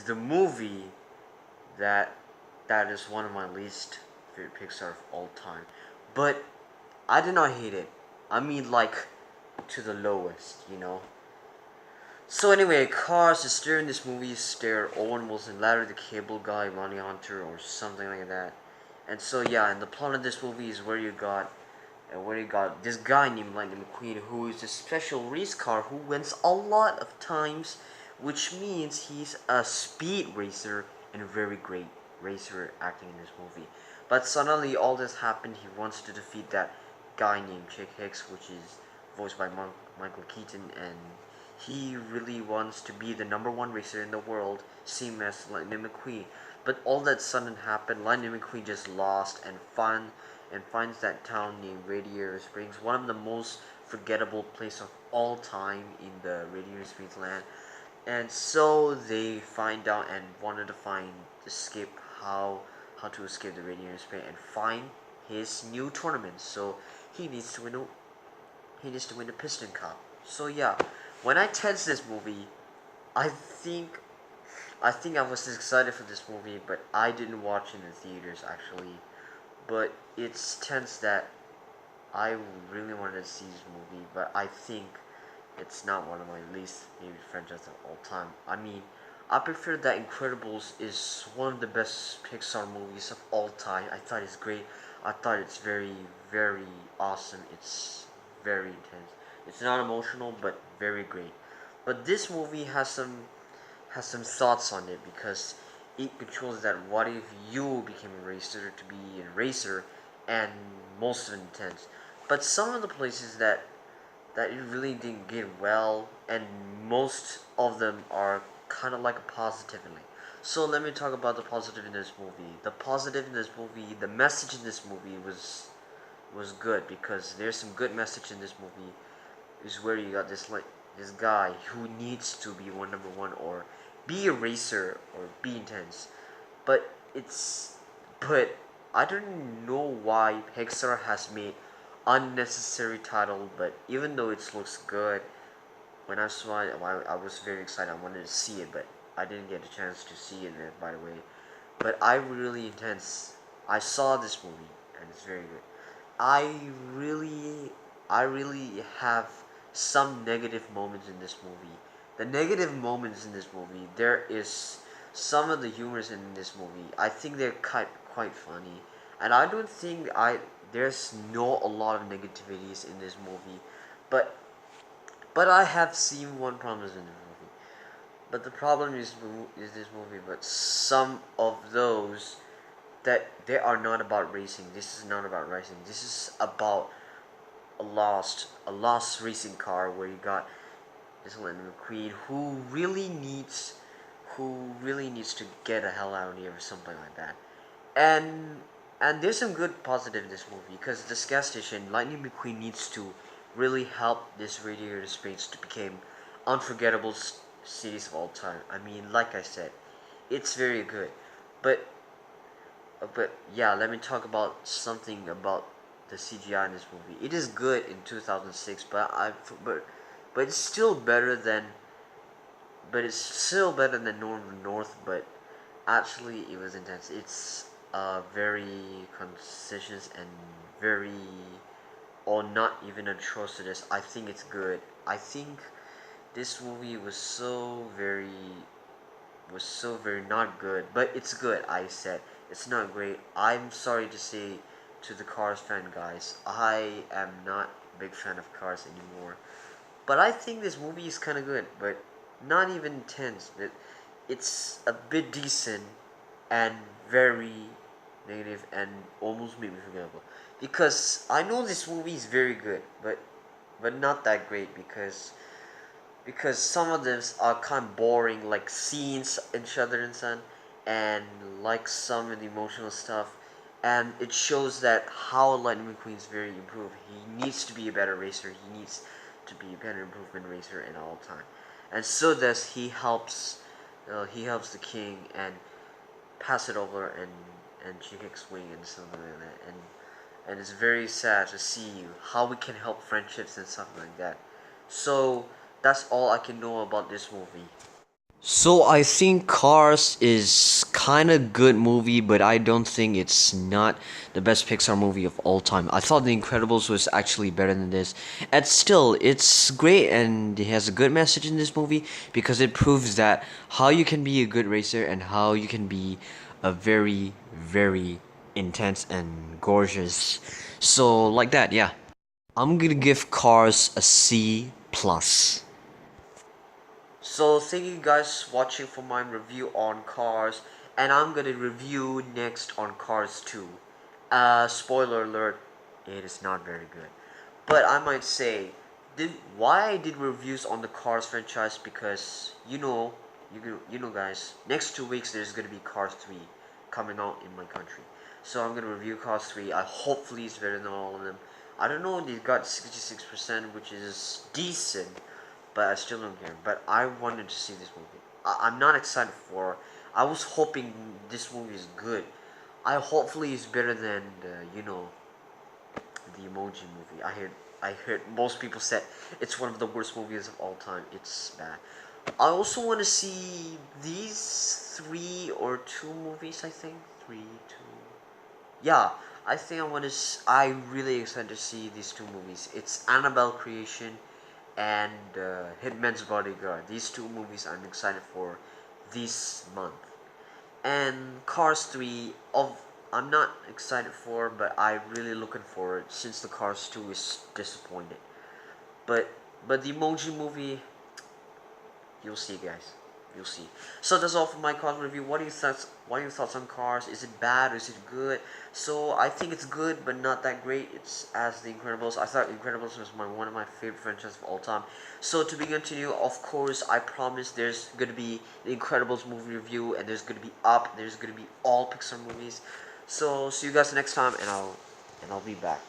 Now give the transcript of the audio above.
is the movie that is one of my least favorite Pixar of all time. But I did not hate it. I mean, like, to the lowest. So anyway, Cars, the star in this movie star Owen Wilson, Larry the Cable Guy, Money Hunter, or something like that. And so yeah, and the plot of this movie is where you got this guy named Lightning McQueen, who is a special race car who wins a lot of times, which means he's a speed racer and a very great racer acting in this movie. But suddenly all this happened. He wants to defeat that guy named Chick Hicks, which is voiced by Michael Keaton, and he really wants to be the number one racer in the world, same as Lightning McQueen. But all that sudden happened. Lightning McQueen just lost and finds that town named Radiator Springs, one of the most forgettable places of all time in the Radiator Springs land. And so they find out and wanted to find escape how to escape the Radiator Springs and find his new tournament. So he needs to win the Piston Cup. So yeah, when I test this movie, I think I was excited for this movie, but I didn't watch it in the theaters actually. But it's tense that I really wanted to see this movie, but I think it's not one of my least favorite franchises of all time. I mean, I prefer that Incredibles is one of the best Pixar movies of all time. I thought it's great. I thought it's very, very awesome. It's very intense. It's not emotional, but very great. But this movie has some thoughts on it because it controls that what if you became a racer to be a racer and most of it intense. But some of the places that it really didn't get well, and most of them are kind of like a positively. So let me talk about the positive in this movie. The positive in this movie, the message in this movie was good because there's some good message in this movie. Is where you got this guy who needs to be number one or be a racer or be intense, but but I don't know why Pixar has made unnecessary title. But even though it looks good, when I saw it, I was very excited. I wanted to see it, but I didn't get a chance to see it. By the way, but I really intense. I saw this movie and it's very good. I really, I really have some negative moments in this movie. The negative moments in this movie, there is some of the humors in this movie. I think they're quite funny, and I don't think I there's no a lot of negativities in this movie, but I have seen one problem in the movie. But the problem is this movie. But some of those that they are not about racing. This is not about racing. This is about a lost racing car where you got this Lightning McQueen who really needs to get the hell out of here or something like that. And there's some good positive in this movie because this gas station, Lightning McQueen needs to really help this Radiator Springs to become unforgettable cities of all time. I mean, like I said, it's very good, but yeah, let me talk about something about the CGI in this movie. It is good in 2006, but it's still better than Northern North. But actually, it was intense. It's very conscious and very, or not even atrocious. I think it's good. I think this movie was so very not good, but it's good. I said it's not great. I'm sorry to say to the Cars fan guys, I am not a big fan of Cars anymore. But I think this movie is kind of good, but not even intense. But it's a bit decent and very negative and almost made me forgettable. Because I know this movie is very good, but not that great because some of them are kind of boring, like scenes in Shutter and Son, and like some of the emotional stuff. And it shows that how Lightning McQueen is very improved. He needs to be a better racer. He needs to be a better improvement racer in all time. And so does he helps the king and pass it over and Chick's wing and something like that. And it's very sad to see how we can help friendships and something like that. So that's all I can know about this movie. So I think Cars is kind of good movie, but I don't think it's not the best Pixar movie of all time. I thought The Incredibles was actually better than this. And still, it's great and it has a good message in this movie because it proves that how you can be a good racer and how you can be a very, very intense and gorgeous. So like that, yeah. I'm gonna give Cars a C plus. So thank you guys watching for my review on Cars, and I'm gonna review next on Cars 2. Spoiler alert, it is not very good. But I might say, why I did reviews on the Cars franchise, because you know guys, next 2 weeks there's gonna be Cars 3 coming out in my country. So I'm gonna review Cars 3. I hopefully it's better than all of them. I don't know, they got 66%, which is decent, but I still don't care. But I wanted to see this movie. I'm not excited for. I was hoping this movie is good. I hopefully it's better than the Emoji movie. I heard most people said it's one of the worst movies of all time. It's bad. I also want to see these 3 or 2 movies. I think 3, 2. Yeah, I think I want to. I really excited to see these 2 movies. It's Annabelle Creation and Hitman's Bodyguard. These 2 movies I'm excited for this month. And Cars 3 of I'm not excited for, but I really looking forward since the Cars 2 is disappointed. But but the Emoji movie, you'll see, guys. You'll see. So that's all for my Cars review. What are your thoughts? What are your thoughts on Cars? Is it bad or is it good? So I think it's good, but not that great. It's as The Incredibles. I thought Incredibles was one of my favorite franchises of all time. So to be continued, of course, I promise there's gonna be the Incredibles movie review, and there's gonna be Up. There's gonna be all Pixar movies. So see you guys next time, and I'll be back.